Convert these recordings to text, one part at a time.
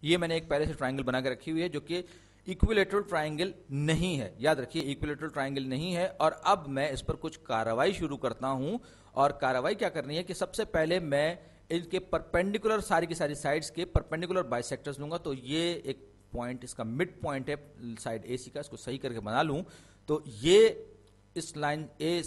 یہ میں نے ایک پہلے سے ٹرائنگل بنا کے رکھی ہوئی ہے جو کہ ایکویلیٹرل ٹرائنگل نہیں ہے، یاد رکھیے ایکویلیٹرل ٹرائنگل نہیں ہے. اور اب میں اس پر کچھ کارروائی شروع کرتا ہوں. اور کارروائی کیا کرنی ہے کہ سب سے پہلے میں ان کے پرپینڈیکولر ساری کی ساری سائڈز کے پرپینڈیکولر بائیسیکٹرز لوں گا. تو یہ ایک پوائنٹ اس کا مڈ پوائنٹ ہے سائڈ اے سی کا، اس کو صحیح کر کے بنا لوں. تو یہ اس لائن اے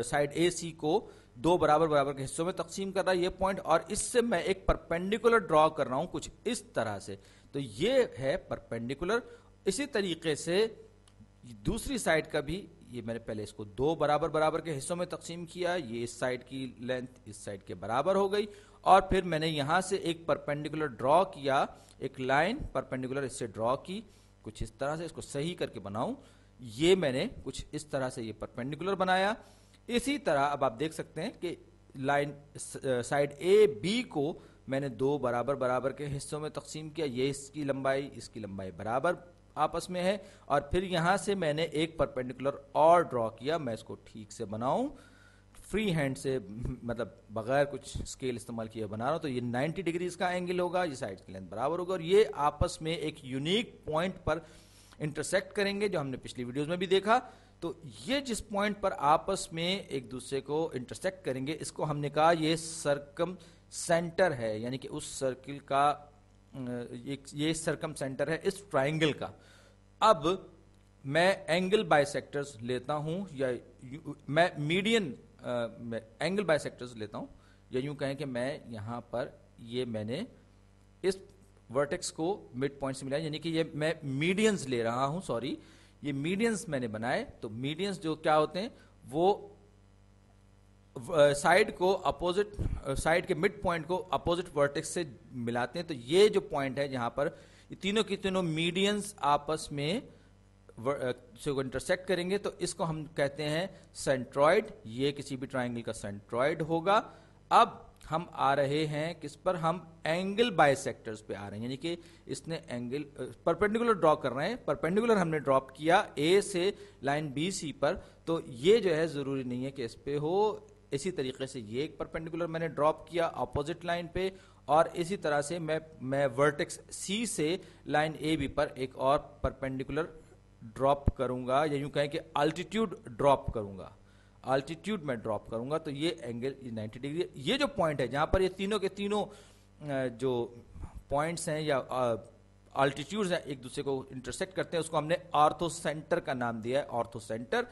سائڈ اے سی کو دو برابر برابر کے حصوں میں تقسیم کر رہا ہے یہ پوائنٹ، اور اس سے میں ایک پرپینڈیکولر ڈرا کر رہا ہوں کچھ اس طرح سے. تو یہ ہے پرپینڈیکولر. اسی طریقے سے دوسری سائڈ کا بھی یہ میں نے پہلے اس کو دو برابر برابر کے حصوں میں تقسیم کیا. یہ اس سائڈ کی لینتھ اس سائڈ کے برابر ہو گئی، اور پھر میں نے یہاں سے ایک پرپینڈیکولر ڈرا کیا، ایک لائن پرپینڈیکولر اس سے ڈرا کی کچھ اس طرح سے. اس کو صحیح کر کے بناؤں، یہ میں نے کچھ اس طرح سے یہ پرپینڈیکولر بنایا. اسی طرح اب آپ دیکھ سکتے ہیں کہ لائن سائڈ اے بی کو میں نے دو برابر برابر کے حصوں میں تقسیم کیا. یہ اس کی لمبائی برابر آپس میں ہے، اور پھر یہاں سے میں نے ایک پرپینڈیکولر اور ڈرا کیا. میں اس کو ٹھیک سے بناؤں فری ہینڈ سے، مطلب بغیر کچھ اسکیل استعمال کیے بنا رہا ہوں. تو یہ 90 ڈگریز کا اینگل ہوگا، یہ سائڈ کی لینتھ برابر ہوگا، اور یہ آپس میں ایک یونیک پوائنٹ پر انٹرسیکٹ کریں گے جو ہم نے پچھلی ویڈیوز میں بھی دیکھا. تو یہ جس پوائنٹ پر آپس میں ایک دوسرے کو انٹرسیکٹ کریں گے، اس کو ہم نے کہا یہ سرکم سینٹر ہے، یعنی کہ اس سرکل کا یہ سرکم سینٹر ہے اس ٹرائنگل کا. اب میں اینگل بائیسیکٹرز لیتا ہوں، یا میں میڈین اینگل بائیسیکٹرز لیتا ہوں، یا یوں کہیں کہ میں یہاں پر یہ میں نے اس ورٹیکس کو مڈ پوائنٹ سے ملایا، یعنی کہ یہ میں میڈینز لے رہا ہوں. سوری، یہ میڈینز میں نے بنائے. تو میڈینز جو کیا ہوتے ہیں، وہ سائڈ کو اپوزٹ، سائڈ کے مڈ پوائنٹ کو اپوزٹ ورٹیکس سے ملاتے ہیں. تو یہ جو پوائنٹ ہے جہاں پر یہ تینوں کی تینوں میڈینز آپس میں سے انٹرسیکٹ کریں گے، تو اس کو ہم کہتے ہیں سینٹروئڈ. یہ کسی بھی ٹرائنگل کا سینٹروئڈ ہوگا. اب ہم آ رہے ہیں کس پر، ہم اینگل بائیسیکٹرز پہ آ رہے ہیں، یعنی کہ اس نے اینگل پرپینڈیکولر ڈرا کر رہے ہیں. پرپینڈیکولر ہم نے ڈراپ کیا اے سے لائن بی سی پر. تو یہ جو ہے ضروری نہیں ہے کہ اس پہ ہو. اسی طریقے سے یہ ایک پرپینڈیکولر میں نے ڈراپ کیا اپوزٹ لائن پہ، اور اسی طرح سے میں ورٹیکس سی سے لائن اے بی پر ایک اور پرپینڈیکولر ڈراپ کروں گا، یا یوں کہیں کہ الٹیٹیوڈ ڈراپ کروں گا. الٹیٹیوڈ میں ڈراپ کروں گا. تو یہ اینگل 90 ڈگری. یہ جو پوائنٹ ہے جہاں پر یہ تینوں کے تینوں جو پوائنٹس ہیں یا الٹیٹیوڈز ہیں ایک دوسرے کو انٹرسیکٹ کرتے ہیں، اس کو ہم نے آرتھو سینٹر کا نام دیا ہے، آرتھو سینٹر.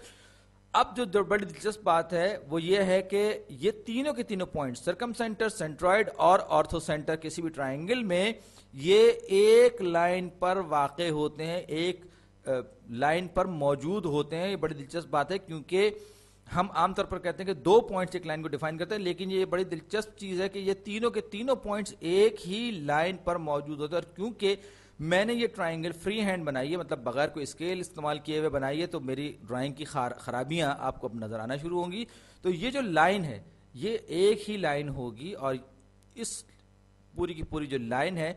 اب جو بڑی دلچسپ بات ہے وہ یہ ہے کہ یہ تینوں کے تینوں پوائنٹس سرکم سینٹر، سینٹروئڈ اور آرتھو سینٹر کسی بھی ٹرائنگل میں یہ ایک لائن پر واقع ہوتے ہیں، ایک لائن پر موجود ہوتے ہیں. یہ بڑی دلچسپ بات ہے کیونکہ ہم عام طور پر کہتے ہیں کہ دو پوائنٹس ایک لائن کو ڈیفائن کرتے ہیں، لیکن یہ بڑی دلچسپ چیز ہے کہ یہ تینوں کے تینوں پوائنٹس ایک ہی لائن پر موجود ہوتے ہیں. اور کیونکہ میں نے یہ ٹرائنگل فری ہینڈ بنائی ہے، مطلب بغیر کوئی اسکیل استعمال کیے ہوئے بنائی ہے، تو میری ڈرائنگ کی خرابیاں آپ کو اب نظر آنا شروع ہوں گی. تو یہ جو لائن ہے یہ ایک ہی لائن ہوگی، اور اس پوری کی پوری جو لائن ہے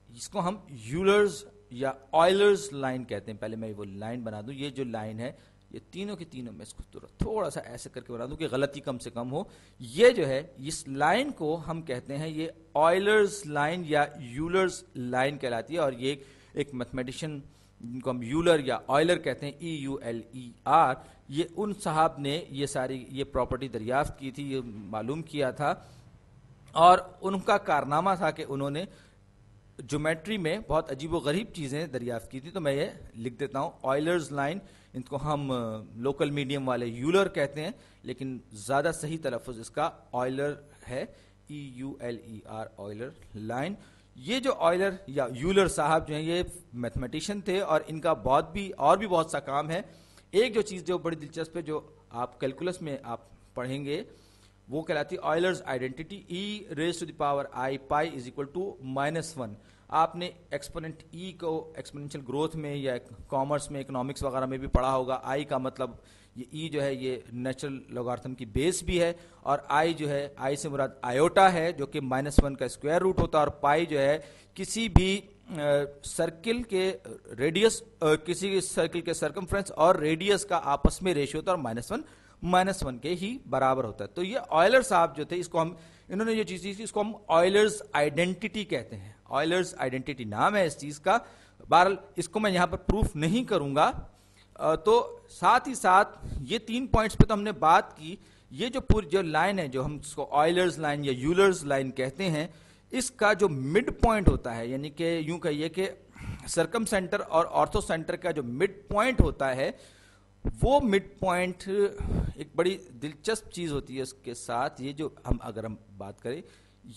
اس کو ہم یولرز یا آئلرز لائن کہتے ہیں. پہلے میں وہ لائن بنا دوں. یہ جو لائن ہے یہ تینوں کی تینوں، میں اس کو تھوڑا سا ایسے کر کے بنا دوں کہ غلطی کم سے کم ہو. یہ جو ہے اس لائن کو ہم کہتے ہیں یہ آئلرز لائن یا یولرز لائن کہلاتی ہے. اور یہ ایک میتھمیٹیشین جن کو ہم یولر یا آئلر کہتے ہیں، EULER، یہ ان صاحب نے یہ ساری یہ پراپرٹی دریافت کی تھی، یہ معلوم کیا تھا، اور ان کا کارنامہ تھا کہ انہوں نے جیومیٹری میں بہت عجیب و غریب چیزیں دریافت کی تھی. تو میں یہ لکھ دیتا ہوں آئلرز لائن. ان کو ہم لوکل میڈیم والے یولر کہتے ہیں، لیکن زیادہ صحیح تلفظ اس کا آئلر ہے، EULER آئلر لائن. یہ جو آئلر یا یولر صاحب جو ہیں یہ میتھمیٹیشین تھے، اور ان کا بہت سا کام ہے. ایک جو چیز جو بڑی دلچسپ ہے جو آپ کیلکولس میں آپ پڑھیں گے وہ کہلاتی ہے آئلرز آئیڈینٹی. e⁻⁻⁴ -1. آپ نے ایکسپوننٹ ای کو ایکسپوننشل گروتھ میں یا کامرس میں اکنامکس وغیرہ میں بھی پڑھا ہوگا. آئی کا مطلب یہ ای جو ہے یہ نیچرل لوگارتھم کی بیس بھی ہے، اور آئی جو ہے آئی سے مراد آیوٹا ہے جو کہ -1 کا اسکوائر روٹ ہوتا ہے، اور پائی جو ہے کسی بھی سرکل کے ریڈیس، کسی سرکل کے سرکمفرنس اور ریڈیس کا آپس میں ریشیو ہوتا ہے، اور -1 کے ہی برابر ہوتا ہے. تو یہ آئلر صاحب جو تھے، اس کو ہم انہوں نے یہ چیز تھی، اس کو ہم آئلرز آئیڈینٹی کہتے ہیں. آئلرز آئیڈینٹی نام ہے اس چیز کا. بہرحال اس کو میں یہاں پر پروف نہیں کروں گا. تو ساتھ ہی ساتھ یہ 3 پوائنٹس پہ تو ہم نے بات کی. یہ جو پوری جو لائن ہے جو ہم اس کو آئلرز لائن یا یولرز لائن کہتے ہیں, اس کا جو مڈ پوائنٹ ہوتا ہے, یعنی کہ یوں کہیے کہ سرکم سینٹر اور آرتھو سینٹر کا جو مڈ پوائنٹ ہوتا ہے, وہ مڈ پوائنٹ ایک بڑی دلچسپ چیز ہوتی ہے اس کے ساتھ. یہ جو اگر ہم بات کریں,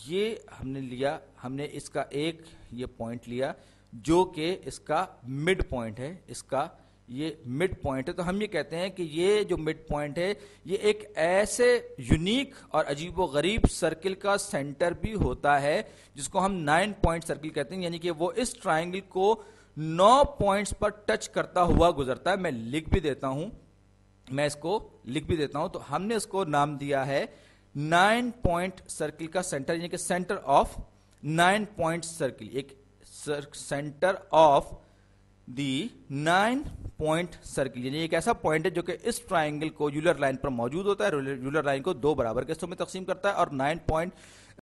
یہ ہم نے لیا, ہم نے اس کا ایک یہ پوائنٹ لیا جو کہ اس کا مڈ پوائنٹ ہے, اس کا یہ مڈ پوائنٹ ہے. تو ہم یہ کہتے ہیں کہ یہ جو مڈ پوائنٹ ہے یہ ایک ایسے یونیک اور عجیب و غریب سرکل کا سینٹر بھی ہوتا ہے جس کو ہم 9 پوائنٹ سرکل کہتے ہیں, یعنی کہ وہ اس ٹرائنگل کو 9 پوائنٹس پر ٹچ کرتا ہوا گزرتا ہے. میں لکھ بھی دیتا ہوں, میں اس کو لکھ بھی دیتا ہوں. تو ہم نے اس کو نام دیا ہے 9 پوائنٹ سرکل کا سینٹر, یعنی کہ سینٹر آف 9 پوائنٹ سرکل, ایک centre of the 9 point circle, یعنی ایک ایسا پوائنٹ ہے جو کہ اس ٹرائنگل کو یولر لائن پر موجود ہوتا ہے, یولر لائن کو 2 برابر کے حصوں میں تقسیم کرتا ہے, اور 9 پوائنٹ